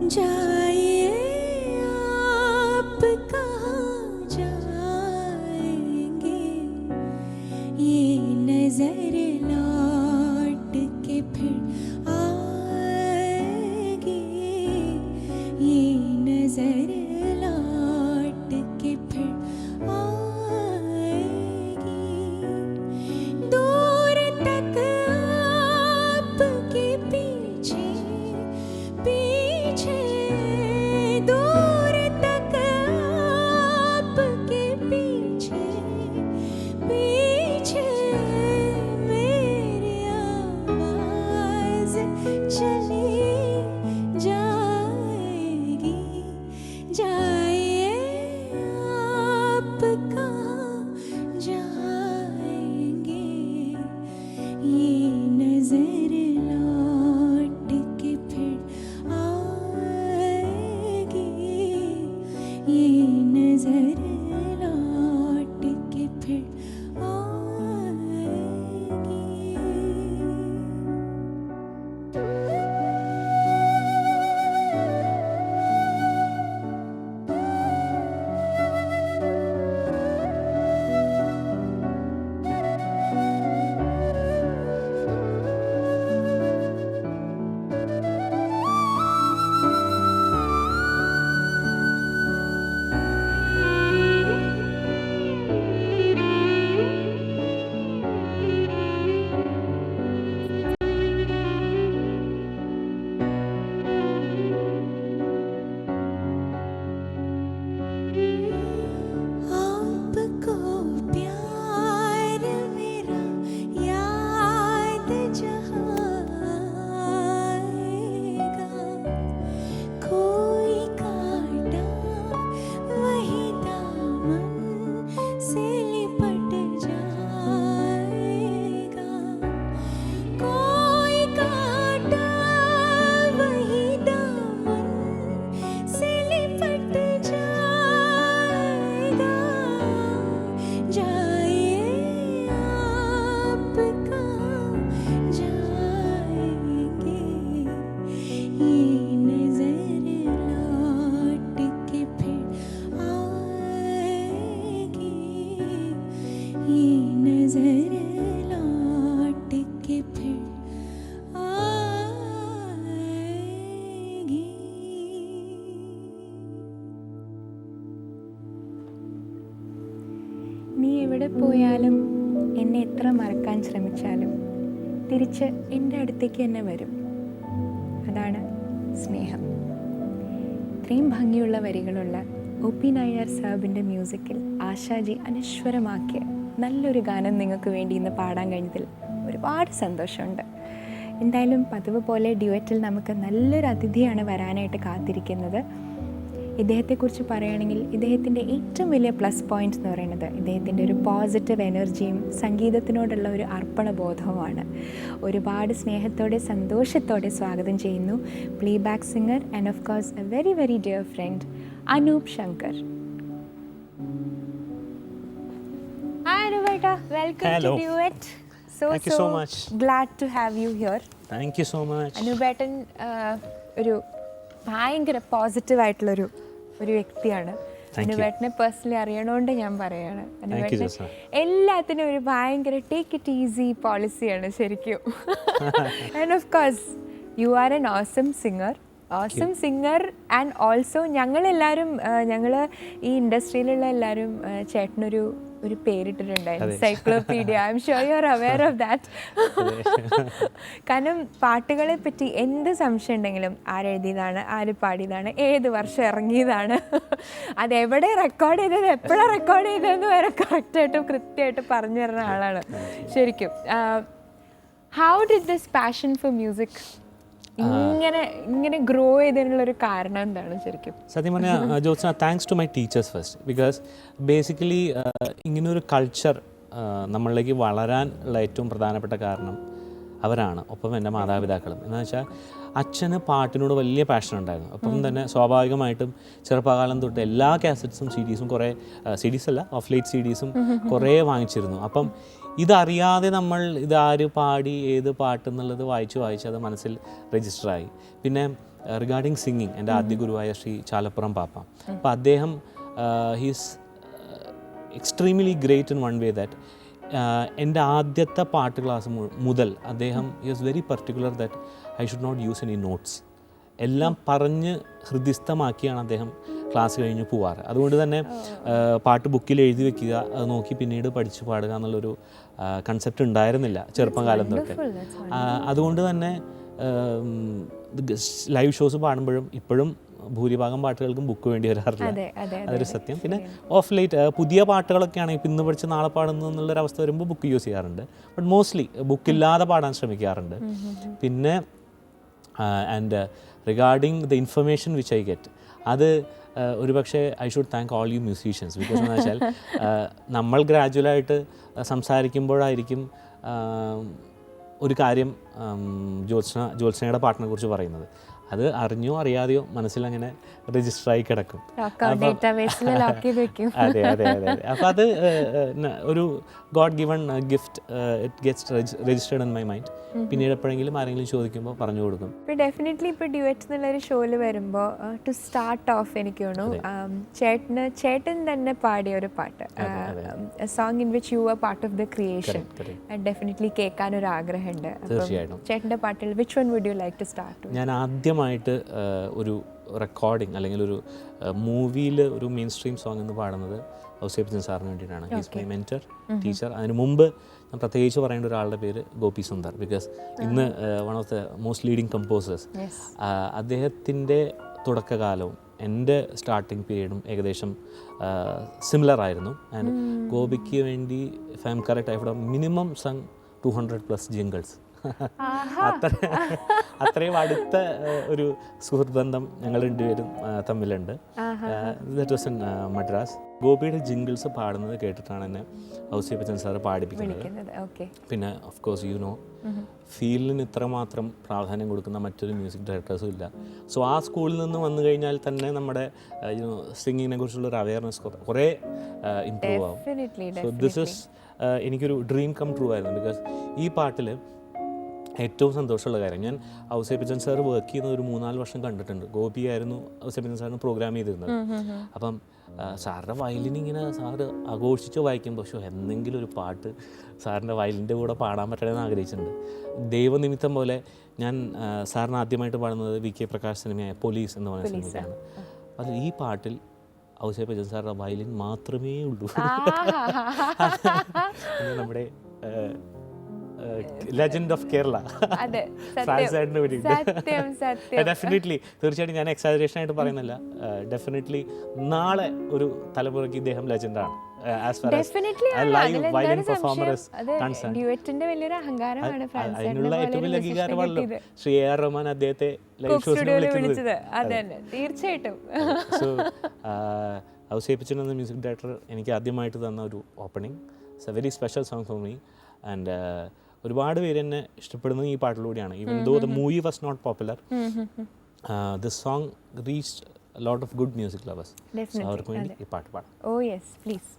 जाइए आप कहाँ जाएंगे, ये नजर लौट के फिर आएगी, ये नजर लौट के फिर आएगी। दूर तक आपके पीछे पीछे, दूर तक आपके पीछे पीछे, मेरी आवाज़ चली जाएगी। जाइए आप कहाँ जाएंगे, ये नजर लौट के फिर आएगी, ये नजर लौट के फिर आपको प्यार मेरा याद जहाँ आएगा, कोई कांटा वही दामन से लिपट जाएगा, कोई कांटा वही दामन से लिपट जाएगा। जाइए आप कहाँ जाएंगे, ये नजर लौट के फिर आएगी, ये नजर लौट के फिर आएगी। നീ എവിടെ പോയാലും എന്നെ എത്ര മറക്കാൻ ശ്രമിച്ചാലും തിരിച്ച് എൻ്റെ അടുത്തേക്ക് തന്നെ വരും. അതാണ് സ്നേഹം. ഇത്രയും ഭംഗിയുള്ള വരികളുള്ള ഒ.പി. നായർ സാഹിബിൻ്റെ മ്യൂസിക്കിൽ ആശാജി അനശ്വരമാക്കിയ നല്ലൊരു ഗാനം നിങ്ങൾക്ക് വേണ്ടി ഇന്ന് പാടാൻ കഴിഞ്ഞതിൽ ഒരുപാട് സന്തോഷമുണ്ട്. എന്തായാലും പതിവ് പോലെ ഡ്യുവറ്റിൽ നമുക്ക് നല്ലൊരു അതിഥിയാണ് വരാനായിട്ട് കാത്തിരിക്കുന്നത്. ഇദ്ദേഹത്തെക്കുറിച്ച് പറയുകയാണെങ്കിൽ ഇദ്ദേഹത്തിൻ്റെ ഏറ്റവും വലിയ പ്ലസ് പോയിൻ്റ് എന്ന് പറയുന്നത് ഇദ്ദേഹത്തിൻ്റെ ഒരു പോസിറ്റീവ് എനർജിയും സംഗീതത്തിനോടുള്ള ഒരു അർപ്പണബോധവുമാണ്. ഒരുപാട് സ്നേഹത്തോടെ സന്തോഷത്തോടെ സ്വാഗതം ചെയ്യുന്നു playback singer and of course A very very dear friend Anoop Shankar. Hi Anupeta, welcome Hello. to Duet. Thank you so much. Glad to have you here. Thank you so much. അനുപേട്ടൻ ഒരു ഭയങ്കര പോസിറ്റീവായിട്ടുള്ളൊരു വ്യക്തിയാണ്. അനുപേട്ടനെ പേഴ്സണലി അറിയണോണ്ട് ഞാൻ പറയാണ്. അനുപേട്ടൻ എല്ലാത്തിനും ഒരു ഭയങ്കര ടേക്ക് ഇറ്റ് ഈസി പോളിസിയാണ് ശരിക്കും. And of course you are an awesome singer. Awesome singer and also ഞങ്ങളെല്ലാവരും ഈ ഇൻഡസ്ട്രിയിലുള്ള എല്ലാവരും ചേട്ടനൊരു പേരിട്ടിട്ടുണ്ടായിരുന്നു, encyclopedia. I'm sure you are aware of that. കാരണം പാട്ടുകളെ പറ്റി എന്ത് സംശയം ഉണ്ടെങ്കിലും ആരെഴുതിയതാണ്, ആര് പാടിയതാണ്, ഏത് വർഷം ഇറങ്ങിയതാണ്, അതെവിടെ റെക്കോർഡ് ചെയ്തത്, എപ്പോഴാണ് റെക്കോർഡ് ചെയ്തതെന്ന് വരെ കറക്റ്റായിട്ടും കൃത്യമായിട്ട് പറഞ്ഞു തരുന്ന ആളാണ് ശരിക്കും. How did this passion for music ഇങ്ങനെ ഗ്രോ ചെയ്തതിനുള്ളൊരു കാരണം എന്താണ് ശരിക്കും? സത്യം പറഞ്ഞാൽ Jyotsna, thanks to my teachers first. Because basically ഇങ്ങനൊരു കൾച്ചർ നമ്മളിലേക്ക് വളരാൻ ഉള്ള ഏറ്റവും പ്രധാനപ്പെട്ട കാരണം അവരാണ്. ഒപ്പം എൻ്റെ മാതാപിതാക്കളും. എന്ന് വെച്ചാൽ അച്ഛന് പാട്ടിനോട് വലിയ പാഷൻ ഉണ്ടായിരുന്നു. അപ്പം തന്നെ സ്വാഭാവികമായിട്ടും ചെറുപ്പകാലം തൊട്ട് എല്ലാ കാസറ്റ്സും സീരീസും കുറേ സീരീസ് അല്ല ഓഫ് ലൈറ്റ് സീരീസും കുറേ വാങ്ങിച്ചിരുന്നു. അപ്പം ഇതറിയാതെ നമ്മൾ ഇതാര് പാടി ഏത് പാട്ട് എന്നുള്ളത് വായിച്ച് അത് മനസ്സിൽ രജിസ്റ്ററായി. പിന്നെ റിഗാർഡിങ് സിംഗിങ് എൻ്റെ ആദ്യ ഗുരുവായ ശ്രീ ചാലപ്പുറം പാപ്പ. അപ്പോൾ അദ്ദേഹം he's extremely great in one way that എൻ്റെ ആദ്യത്തെ പാട്ട് ക്ലാസ് മുതൽ അദ്ദേഹം is very particular that I should not use any notes. എല്ലാം പറഞ്ഞ് ഹൃദിസ്ഥമാക്കിയാണ് അദ്ദേഹം ക്ലാസ് കഴിഞ്ഞ് പോവാറ്. അതുകൊണ്ട് തന്നെ പാട്ട് ബുക്കിൽ എഴുതി വെക്കുക, അത് നോക്കി പിന്നീട് പഠിച്ച് പാടുക എന്നുള്ളൊരു കൺസെപ്റ്റ് ഉണ്ടായിരുന്നില്ല ചെറുപ്പം കാലം തൊട്ട്. അതുകൊണ്ട് തന്നെ ലൈവ് ഷോസ് പാടുമ്പോഴും ഇപ്പോഴും ഭൂരിഭാഗം പാട്ടുകൾക്കും ബുക്ക് വേണ്ടി വരാറില്ല. അതൊരു സത്യം. പിന്നെ ഓഫ് ലൈറ്റ് പുതിയ പാട്ടുകളൊക്കെ ആണെങ്കിൽ ഇപ്പം ഇന്ന് പഠിച്ച് നാളെ പാടുന്നു എന്നുള്ളൊരവസ്ഥ വരുമ്പോൾ ബുക്ക് യൂസ് ചെയ്യാറുണ്ട്. ബട്ട് മോസ്റ്റ്ലി ബുക്കില്ലാതെ പാടാൻ ശ്രമിക്കാറുണ്ട്. പിന്നെ and regarding the information which I get, അത് ഒരുപക്ഷെ I should thank all U musicians. Because എന്ന് വെച്ചാൽ നമ്മൾ സംസാരിക്കുമ്പോഴായിരിക്കും ഒരു കാര്യം ജ്യോത്സ്നയുടെ പാട്ടിനെ കുറിച്ച് പറയുന്നത്. അത് അറിഞ്ഞോ അറിയാതെയോ മനസ്സിലങ്ങനെ രജിസ്റ്റർ ആയി കിടക്കും. അതെ അതെ അതെ. അപ്പോൾ അത് ഒരു God given gift, it gets registered in my mind. പിന്നീട് എപ്പോഴെങ്കിലും ആരെങ്കിലും ചോദിക്കുമ്പോൾ പറഞ്ഞു കൊടുക്കും. ഇപ്പോൾ ഡെഫിനറ്റ്ലി ഇപ്പോൾ ഡ്യുവറ്റ് എന്നുള്ളൊരു ഷോയിൽ വരുമ്പോൾ ടു സ്റ്റാർട്ട് ഓഫ് എനിക്ക് തോന്നുന്നു ചേട്ടൻ തന്നെ പാടിയ ഒരു പാട്ട്, song in which you are part of the creation, definitely കേൾക്കാനൊരു ആഗ്രഹമുണ്ട്. തീർച്ചയായിട്ടും. ചേട്ടൻ്റെ പാട്ടിൽ which one would you like to start? ഞാൻ ആദ്യമായിട്ട് ഒരു റെക്കോർഡിങ് അല്ലെങ്കിൽ ഒരു മൂവിയിൽ ഒരു മെയിൻ സ്ട്രീം സോങ് എന്ന് പാടുന്നത് ഔസേപ്പച്ചൻ സാറിന് വേണ്ടിയിട്ടാണ്. He's my mentor, teacher. അതിന് മുമ്പ് ഞാൻ പ്രത്യേകിച്ച് പറയേണ്ട ഒരാളുടെ പേര് ഗോപി സുന്ദർ. ബിക്കോസ് ഇന്ന് one of the most leading composers. അദ്ദേഹത്തിൻ്റെ തുടക്കകാലവും എൻ്റെ സ്റ്റാർട്ടിങ് പീരീഡും ഏകദേശം സിമിലർ ആയിരുന്നു. ആൻഡ് ഗോപിക്ക് വേണ്ടി if I'm correct I would minimum sung 200+ jingles. അത്രയും അടുത്ത ഒരു സുഹൃത്ത് ബന്ധം ഞങ്ങൾ രണ്ടുപേരും തമ്മിലുണ്ട്. That was in Madras. ഗോപിയുടെ ജിംഗിൾസ് പാടുന്നത് കേട്ടിട്ടാണ് എന്നെ ഔസേപ്പച്ചൻ സാറ് പാടിപ്പിക്കുന്നത്. പിന്നെ ഓഫ് കോഴ്സ് യു നോ, ഫീലിന് ഇത്രമാത്രം പ്രാധാന്യം കൊടുക്കുന്ന മറ്റൊരു മ്യൂസിക് ഡയറക്ടേഴ്സും ഇല്ല. സോ ആ സ്കൂളിൽ നിന്ന് വന്നു കഴിഞ്ഞാൽ തന്നെ നമ്മുടെ സിംഗിങ്ങിനെ കുറിച്ചുള്ളൊരു അവയർനെസ് കുറേ ഇമ്പ്രൂവ് ആവും. സോ ദിസ് ഇസ് എനിക്കൊരു ഡ്രീം കം ട്രൂ ആയിരുന്നു. ബിക്കോസ് ഈ പാട്ടിൽ ഏറ്റവും സന്തോഷമുള്ള കാര്യം, ഞാൻ ഔസേപ്പച്ചൻ സാർ വർക്ക് ചെയ്യുന്ന ഒരു 3-4 വർഷം കണ്ടിട്ടുണ്ട്. ഗോപിയായിരുന്നു ഔസേപ്പച്ചൻ സാറിന് പ്രോഗ്രാം ചെയ്തിരുന്നത്. അപ്പം സാറിൻ്റെ വയലിൻ ഇങ്ങനെ സാറ് ആഘോഷിച്ച് വായിക്കുമ്പോൾ എന്തെങ്കിലും ഒരു പാട്ട് സാറിൻ്റെ വയലിൻ്റെ കൂടെ പാടാൻ പറ്റണമെന്ന് ആഗ്രഹിച്ചിട്ടുണ്ട്. ദൈവനിമിത്തം പോലെ ഞാൻ സാറിന് ആദ്യമായിട്ട് പാടുന്നത് വി കെ പ്രകാശ് സിനിമയായ പോലീസ് എന്ന് പറയുന്ന സിനിമയാണ്. അത് ഈ പാട്ടിൽ ഔസേപ്പച്ചൻ സാറിൻ്റെ വയലിൻ മാത്രമേ ഉള്ളൂ. നമ്മുടെ ലെജൻഡ് ഓഫ് കേരള ഫ്രാൻസായിട്ടിന് വേണ്ടിയിട്ട് ഡെഫിനറ്റ്ലി, തീർച്ചയായിട്ടും ഞാൻ എക്സാജറേഷൻ ആയിട്ട് പറയുന്നില്ല. ഡെഫിനറ്റ്ലി നാളെ ഒരു തലമുറയ്ക്ക് ഇദ്ദേഹം ലെജൻഡാണ്. അതിനുള്ള ഏറ്റവും വലിയ അംഗീകാരമാണല്ലോ ശ്രീ AR റഹ്മാൻ അദ്ദേഹത്തെ ലൈവ് ഷോസിന് വിളിക്കുന്നത്. തീർച്ചയായിട്ടും. സോ ഔസേപ്പച്ചൻ എന്ന മ്യൂസിക് ഡയറക്ടർ എനിക്ക് ആദ്യമായിട്ട് തന്ന ഒരു opening. It's a very special song for me. And ഒരുപാട് പേര് എന്നെ ഇഷ്ടപ്പെടുന്നത് ഈ പാട്ടിലൂടെയാണ്. Even though the movie was not popular, this song reached a lot of good music lovers. So അവർക്ക് വേണ്ടി ഈ പാട്ട് പാടാം. Oh yes, please.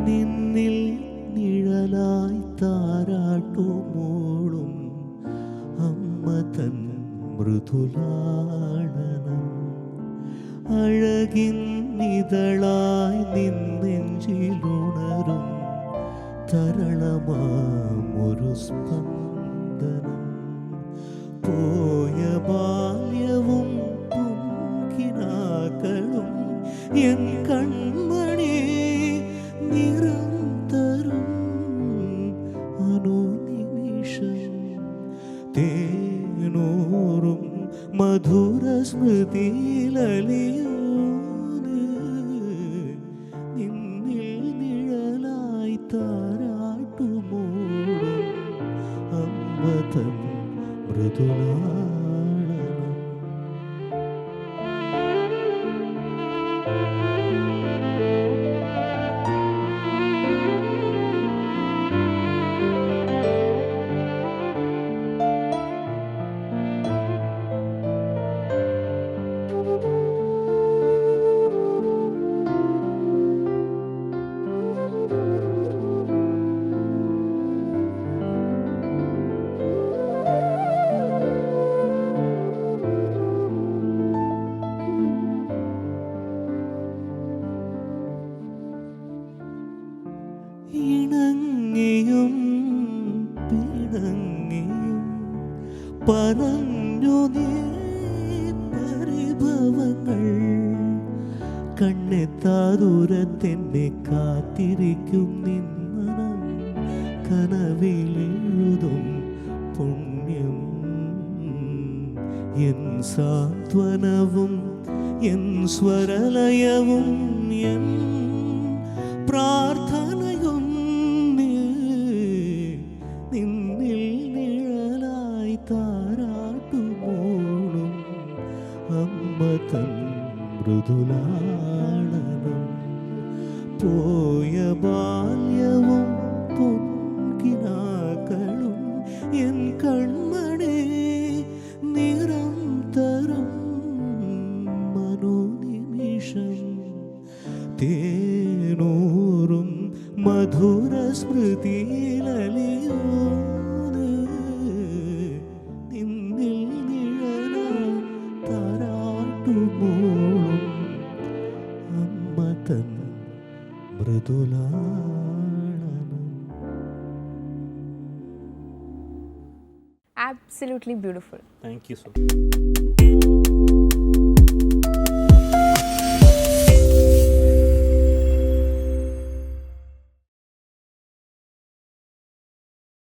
നിന്നിൽ നിഴലായി താരാട്ടുമോളും അമ്മ തൻ മൃദുലാടനം, അഴകിൻ നിതളായി നിന്നെഞ്ചിലുണരും തരളമാമൊരു സ്പന്ദനം, പോയ ബാല്യവും പുൻകിനാക്കളും എൻ കൺമണി നിരന്തരം അനുനിമിഷം തേനൂറും മധുര സ്മൃതിയിലലിയോ മൃദുലാളനം. ഇണങ്ങിയും പിണങ്ങിയും പറഞ്ഞു നീ പരിഭവങ്ങൾ, കണ്ണെത്താ ദൂരത്തെന്നെ കാത്തിരിക്കും നിന്മനം, കനവിലെഴുതും പുണ്യം. എൻ സാന്ത്വനവും എൻ സ്വരലയവും എൻ പ്രാർത്ഥനയും നിന്നിൽ നിഴലായി താരാട്ടുമോളും അമ്മ തൻ മൃദുലാളനം. പോയ ബാല്യവും പൊൻകിനാക്കളും എൻ കൺമണി നിറം തരും മനോനിമിഷം. തേനൂറും മധുര സ്മൃതിയിലലിയോന് നിന്നിൽ നിഴലായി താരാട്ടുമോളും അമ്മ തൻ മൃദുലാളനം. Absolutely beautiful. Thank you so much.